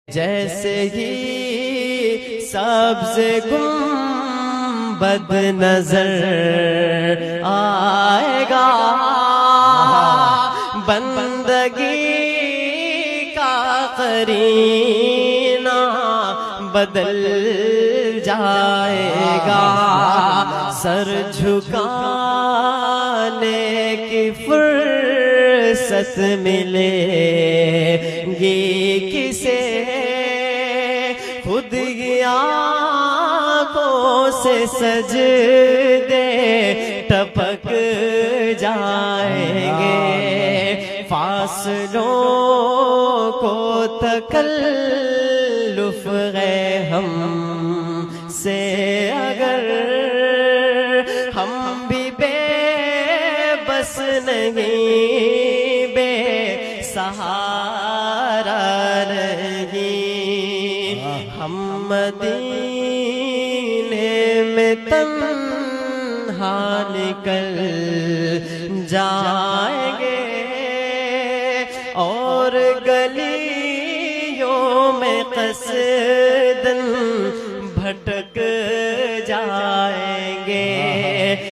جیسے ہی سبز گنبد نظر آئے گا، بندگی کا قرینہ بدل جائے گا، سر جھکانے کی فرصت ملے گی کسے، خود ہی آنکھوں سے سجدے ٹپک جائیں گے، فاصلوں کو تکلف ہے ہم سے اگر، ہم بھی بے بس نہیں، بے سہارا نہیں، ہم مدینے میں تنہا نکل جائیں گے، اور گلیوں میں قصداً بھٹک